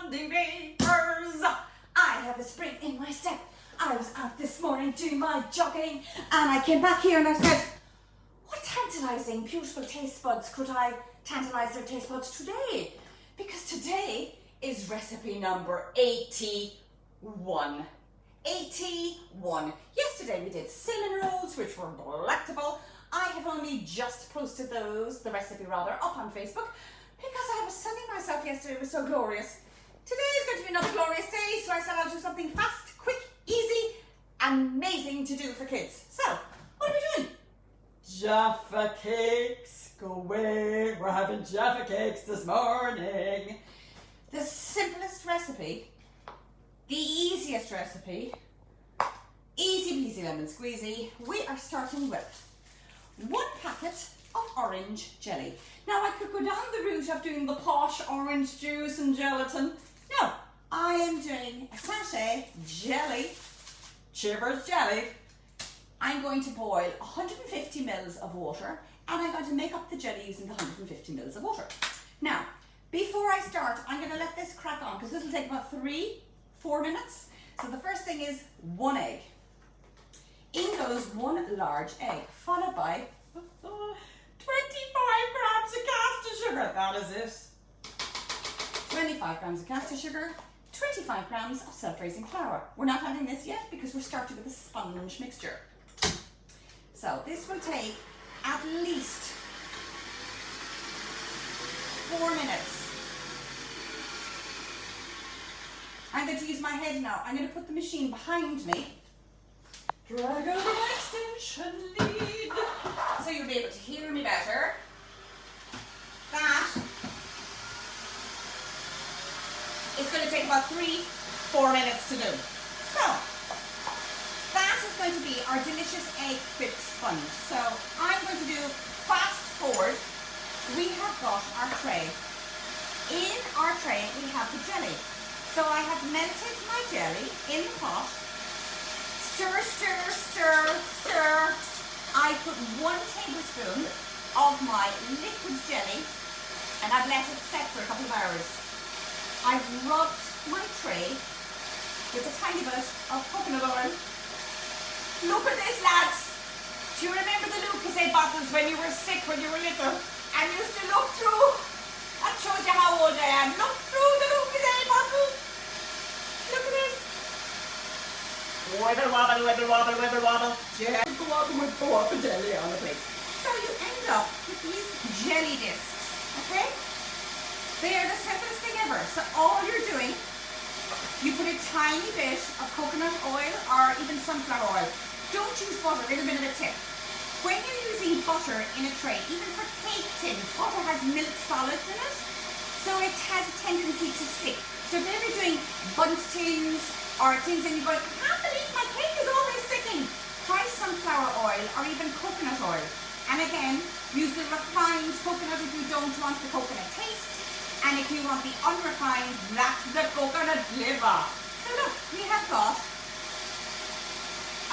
bonding papers. I have a spring in my step. I was out this morning doing my jogging and I came back here and I said, what tantalizing, beautiful taste buds could I tantalize their taste buds today? Because today is recipe number 81. 81. Yesterday we did cinnamon rolls, which were delectable. I have only just posted those, the recipe rather, up on Facebook because I was sunning myself yesterday. It was so glorious. Today is going to be another glorious day, so I said I'll do something fast, quick, easy, amazing to do for kids. So, what are we doing? Jaffa cakes. Go away, we're having Jaffa cakes this morning. The simplest recipe, the easiest recipe, easy peasy lemon squeezy. We are starting with 1 packet of orange jelly. Now I could go down the route of doing the posh orange juice and gelatin. No, I am doing a sachet jelly, Chivers jelly. I'm going to boil 150 mils of water and I'm going to make up the jelly using the 150 mils of water. Now, before I start, I'm going to let this crack on because this will take about 3-4 minutes. So the first thing is 1 egg. In goes 1 large egg, followed by 25 grams of caster sugar. That is it. 25 grams of caster sugar, 25 grams of self-raising flour. We're not adding this yet because we're starting with a sponge mixture. So this will take at least 4 minutes. I'm going to use my head now. I'm going to put the machine behind me. Drag over my extension lead so you'll be able to hear me better. That is going to take about 3-4 minutes to do. So that is going to be our delicious egg whipped sponge. So I'm going to do fast forward. We have got our tray. In our tray we have the jelly. So I have melted my jelly in the pot. Stir, stir, stir, stir. I put 1 tablespoon of my liquid jelly and I've let it set for a couple of hours. I've rubbed my tray with a tiny bit of coconut oil. Look at this, lads. Do you remember the Lucozade bottles when you were sick, when you were little, and you used to look through? That shows you how old I am. Look through the Lucozade bottle. Look at this. Wibble, wobble, wibble, wobble, wibble, wobble. Jelly, go up and jelly on the plate. So you end up with these jelly discs, okay? They are the simplest thing ever. So all you're doing, you put a tiny bit of coconut oil or even sunflower oil. Don't use butter, a little bit of a tip. When you're using butter in a tray, even for cake tins, butter has milk solids in it, so it has a tendency to stick. So if you're doing bundt tins or tins and you go, I can't believe my cake is always sticking, try sunflower oil or even coconut oil. And again, use the refined coconut if you don't want the coconut taste. And if you want the unrefined, that's the coconut flavor. So look, we have got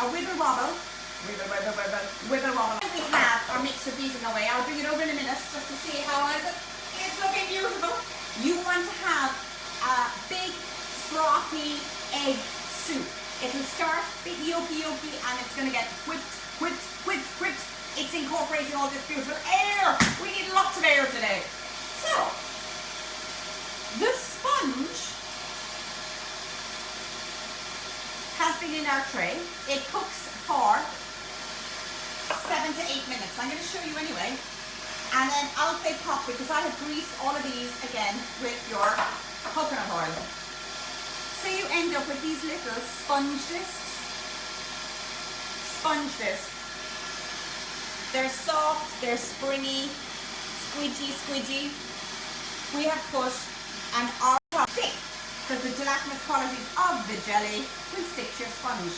a wibble wobble. Wibble, wibble, wibble, wibble wobble. And we have our mix of these in the way. I'll bring it over in a minute just to see how it's looking beautiful. You want to have a big frothy egg soup. It'll start big yolky yolky and it's going to get whipped, whipped, whipped, whipped. It's incorporating all this beautiful air. We need lots of air today. So, the sponge has been in our tray. It cooks for 7 to 8 minutes. I'm going to show you anyway. And then out they pop because I have greased all of these again with your coconut oil. So you end up with these little sponge discs. Sponge discs. They're soft, they're springy, squidgy, squidgy. We have put an oil stick because the gelatinous qualities of the jelly will stick to your sponge.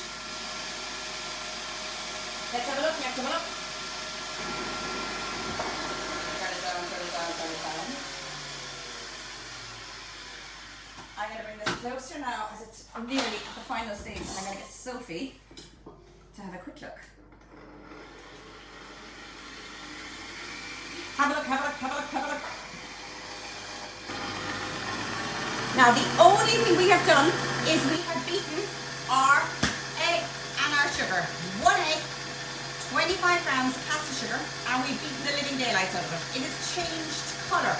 Let's have a look, let's have a look. Turn it down, turn it down, turn it down. I'm going to bring this closer now as it's nearly at the final stage. I'm going to get Sophie to have a quick look. Have a look, have a look, have a look, have a look. Now the only thing we have done is we have beaten our egg and our sugar. 1 egg, 25 grams of caster sugar, and we've beaten the living daylights out of it. It has changed colour.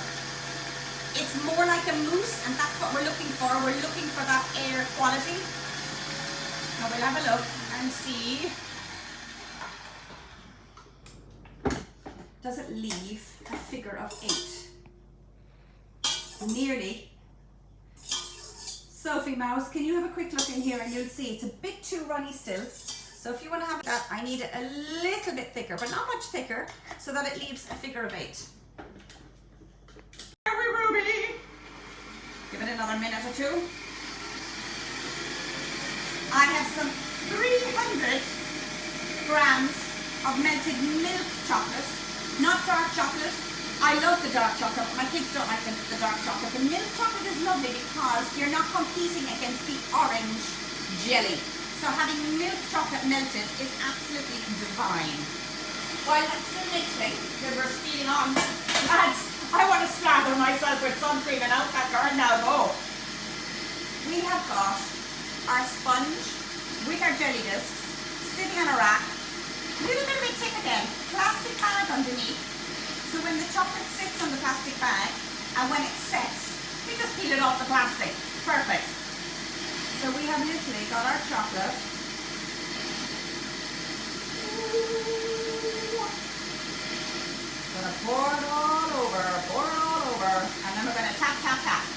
It's more like a mousse, and that's what we're looking for. We're looking for that air quality. Now we'll have a look and see. Does it leave a figure of 8? Nearly. Sophie Mouse, can you have a quick look in here and you'll see it's a bit too runny still. So if you want to have that, I need it a little bit thicker, but not much thicker, so that it leaves a figure of 8. Are we, Ruby? Give it another minute or two. I have some 300 grams of melted milk chocolate, not dark chocolate. I love the dark chocolate. My kids don't like the dark chocolate. The milk chocolate is lovely because you're not competing against the orange jelly. So having milk chocolate melted is absolutely divine. While that's still mixing, because we're speeding on, lads, I want to slather myself with sun cream and out that garden now go. We have got our sponge with our jelly discs sitting on a rack. A little bit of a tip again, plastic bag underneath. So when the chocolate sits on the plastic bag and when it sets, we just peel it off the plastic. Perfect. So we have literally got our chocolate. Gonna pour it all over, and then we're gonna tap, tap, tap.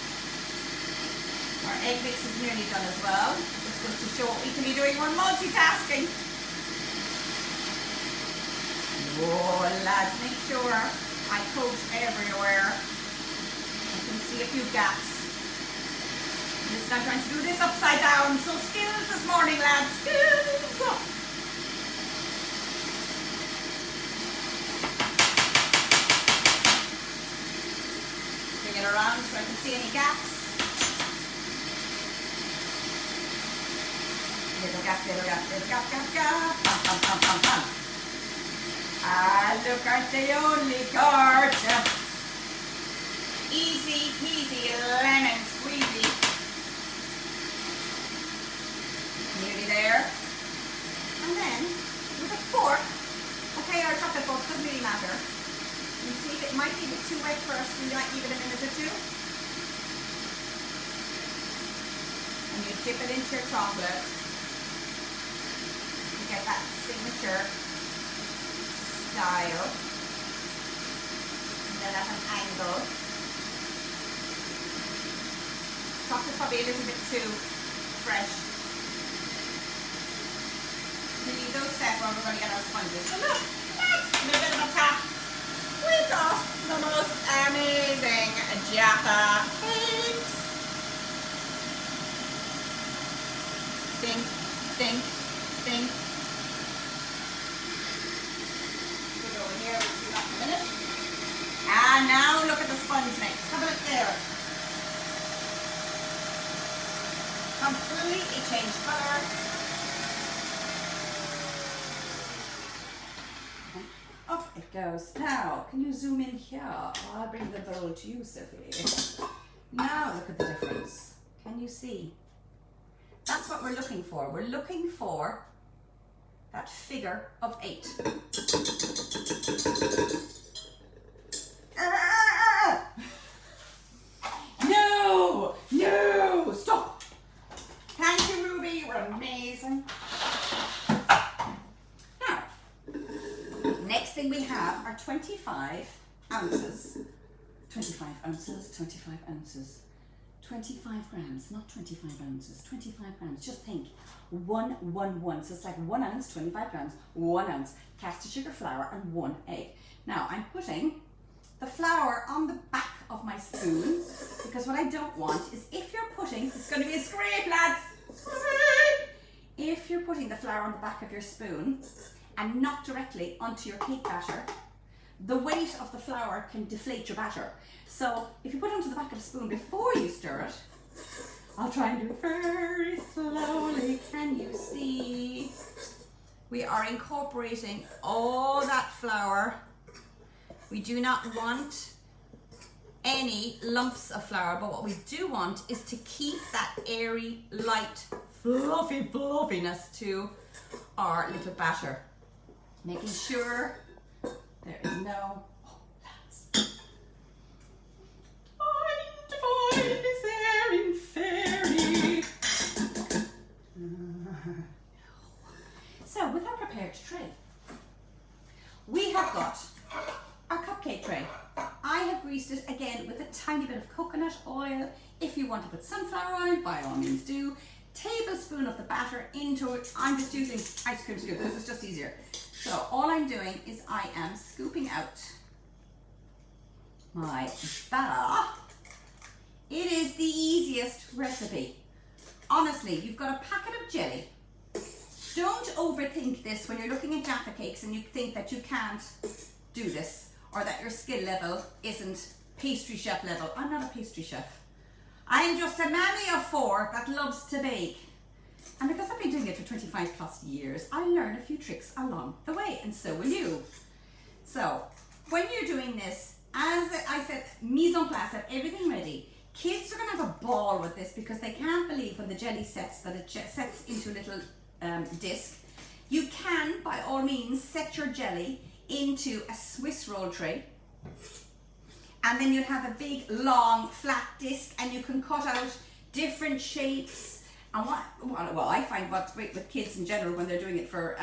Our egg mix is nearly done as well. Just goes to show what we can be doing when multitasking. Oh lads, make sure I coat everywhere. You can see a few gaps. Listen, I'm trying to do this upside down, so skills this morning, lads, skills! Bring it around so I can see any gaps. Little gap, little gap, little gap, gap, gap. Pum, pum, pum, pum, pum. Ah, look at the only card. Easy peasy lemon squeezy. Nearly there. And then, with a fork, okay, our chocolate fork doesn't really matter. You see if it might be a bit too wet first, we might give it a minute or two. And you dip it into your chocolate to get that signature style. And then at an angle. Chocolate probably a little bit too fresh. We need those set when we're going to get our sponges. So look, that's a little bit of a tap. We've got the most amazing Jaffa cakes. Ding, ding, ding. Put it over here, we'll see that in a minute. And now look at the sponge mix. Have a look there. Completely changed colour. Up it goes. Now, can you zoom in here? I'll bring the bowl to you, Sophie. Now look at the difference. Can you see? That's what we're looking for. We're looking for that figure of 8. No! No! Stop! Thank you, Ruby. You're amazing. Now, next thing we have are 25 ounces. 25 ounces, 25 ounces. 25 grams, not 25 ounces, 25 grams. Just think, 1, 1, 1. So it's like 1 ounce, 25 grams, 1 ounce caster sugar flour and 1 egg. Now I'm putting the flour on the back of my spoon because what I don't want is if you're putting, it's going to be a scrape, lads. If you're putting the flour on the back of your spoon and not directly onto your cake batter, the weight of the flour can deflate your batter. So if you put it onto the back of the spoon before you stir it, I'll try and do it very slowly. Can you see? We are incorporating all that flour. We do not want any lumps of flour, but what we do want is to keep that airy, light, fluffy fluffiness to our little batter. Making sure there is no, divine is there in fairy. So with our prepared tray, we have got our cupcake tray. I have greased it again with a tiny bit of coconut oil. If you want to put sunflower oil, by all means do. Tablespoon of the batter into it. I'm just using ice cream scoop because it's just easier. So all I'm doing is I am scooping out my batter. It is the easiest recipe. Honestly, you've got a packet of jelly. Don't overthink this when you're looking at Jaffa cakes and you think that you can't do this or that your skill level isn't pastry chef level. I'm not a pastry chef. I'm just a mammy of 4 that loves to bake. And because I've been doing it for 25 plus years, I learn a few tricks along the way, and so will you. So when you're doing this, as I said, mise en place, have everything ready. Kids are gonna have a ball with this because they can't believe when the jelly sets that it sets into a little disc. You can, by all means, set your jelly into a Swiss roll tray, and then you have a big long flat disc and you can cut out different shapes. And well, I find what's great with kids in general when they're doing it for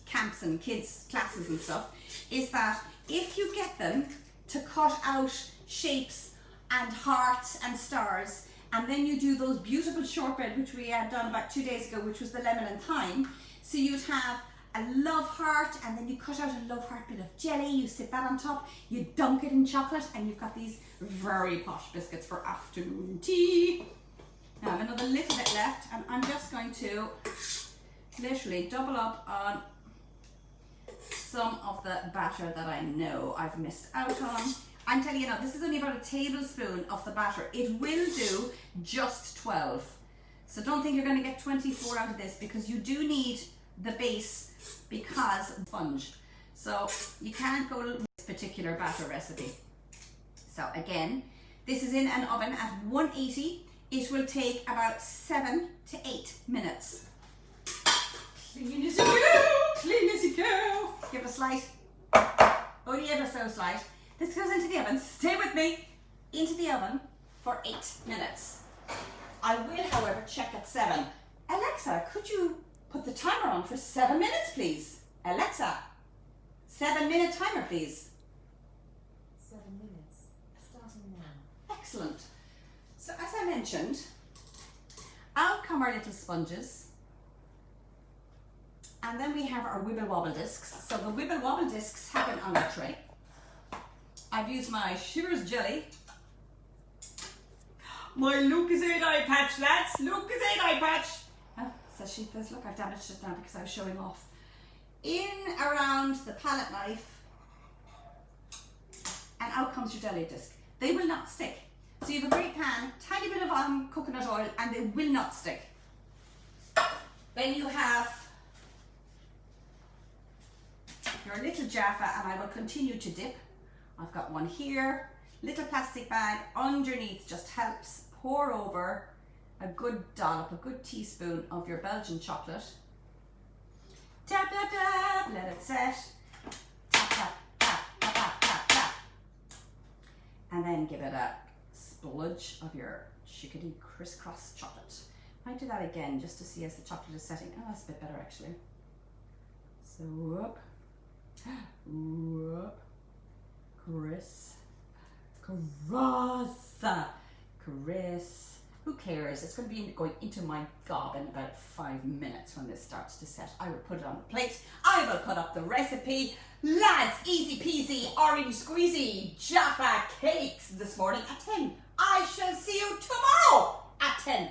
camps and kids classes and stuff is that if you get them to cut out shapes and hearts and stars, and then you do those beautiful shortbread which we had done about 2 days ago, which was the lemon and thyme. So you'd have a love heart, and then you cut out a love heart bit of jelly, you sit that on top, you dunk it in chocolate, and you've got these very posh biscuits for afternoon tea. Now I have another little bit left, and I'm just going to literally double up on some of the batter that I know I've missed out on. I'm telling you now, this is only about a tablespoon of the batter. It will do just 12. So don't think you're going to get 24 out of this, because you do need the base because sponge. So you can't go with this particular batter recipe. So again, this is in an oven at 180. It will take about 7 to 8 minutes. Clean as you go, clean as you go. Give it a slice. Only ever so slight. This goes into the oven. Stay with me. Into the oven for 8 minutes. I will, however, check at 7. Alexa, could you put the timer on for 7 minutes, please? Alexa, 7-minute timer, please. 7 minutes, starting now. Excellent. So as I mentioned, out come our little sponges. And then we have our wibble wobble discs. So the wibble wobble discs have been on the tray. I've used my Sugar's jelly. My Lucozade eye patch, lads. Lucozade eye patch. Oh, says she does. Look, I've damaged it now because I was showing off. In around the palette knife, and out comes your jelly disc. They will not stick. So you have a great pan, tiny bit of coconut oil, and they will not stick. Then you have your little Jaffa, and I will continue to dip. I've got one here, little plastic bag underneath just helps. Pour over a good dollop, a good teaspoon of your Belgian chocolate. Tap, tap, tap, let it set. Tap, tap, tap, tap, tap, tap, tap. And then give it a spludge of your chickadee crisscross chocolate. Might do that again just to see as the chocolate is setting. Oh, that's a bit better actually. So whoop, whoop, Chris. Who cares? It's going to be going into my gob in about 5 minutes when this starts to set. I will put it on the plate. I will put up the recipe. Lads, easy peasy, orange squeezy, Jaffa cakes this morning at 10. I shall see you tomorrow at 10.